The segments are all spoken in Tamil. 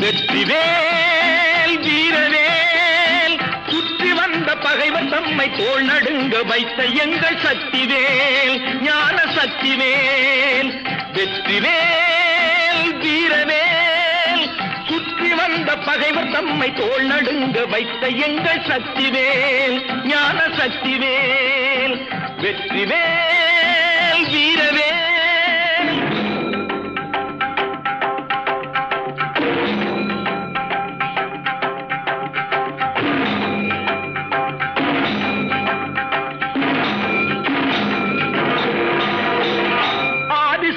வெற்றிவேல் வீரவேல் சுற்றி வந்த பகைவர் தம்மை தோள் நடுங்க வைத்த எங்கள் சக்திவேல் ஞான சக்திவேல் வெற்றிவேல் வீரவேல் சுற்றி வந்த பகைவர் தம்மை தோள் நடுங்க வைத்த எங்கள் சக்திவேல் ஞான சக்திவேல் வெற்றிவேல் வீரவேல்.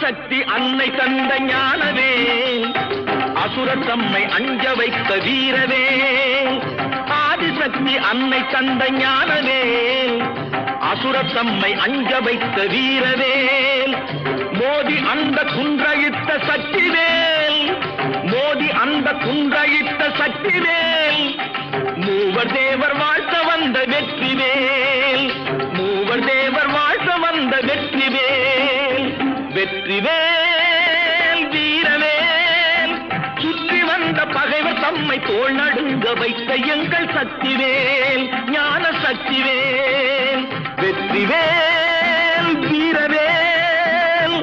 சக்தி அன்னை தந்த ஞானவே அசுரர் தம்மை அஞ்ச வைத்த வீரவே ஆதிசக்தி அன்னை தந்த ஞானவே அசுரர் தம்மை அஞ்ச வைத்த வீரவேல் மோதி அந்த குன்றழித்த சக்திவேல் மோதி அந்த குன்றழித்த சக்திவேல் மூவர் தேவர் வாழ்த்த வந்த வெற்றிவேல் மூவர் தேவர் வாழ்த்த வந்த வெற்றிவேல் வெற்றிவேல் வீரவேல் சுற்றி வந்த பகைவர் தம்மை தோள் நடுங்க வைத்த எங்கள் சக்திவேல் ஞான சக்திவேல் வெற்றிவேல் வீரவேல்.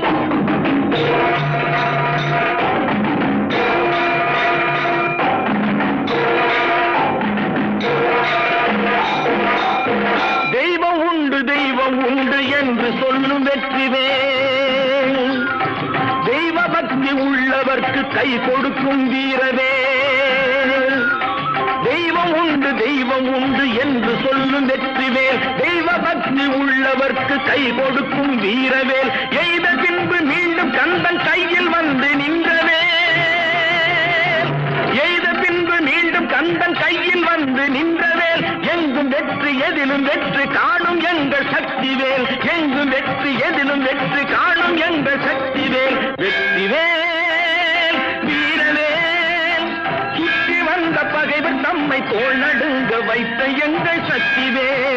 தெய்வம் உண்டு என்று சொல்லும் வெற்றிவேல் தெய்வ பக்தி உள்ளவர்க்கு கை கொடுக்கும் வீரவேல் தெய்வம் உண்டு என்று சொல்லும் வெற்றிவேல் தெய்வ பக்தி உள்ளவர்க்கு கை கொடுக்கும் வீரவேல் எய்த பின்பு மீண்டும் கந்தன் கையில் வந்து நின்றவேல் எய்த பின்பு மீண்டும் கந்தன் கையில் வந்து நின்றவேல் எங்கும் வெற்றி எதிலும் வெற்றி காணும் எங்கள் சக்திவேல் எங்கும் வெற்றி எதிலும் வெற்றி காணும் எங்கள் சக்திவேல் வெற்றிவேல் வீரவேல் சுற்றி வந்த பகைவர் தம்மை தோள் நடுங்க வைத்த எங்கள் சக்திவேல்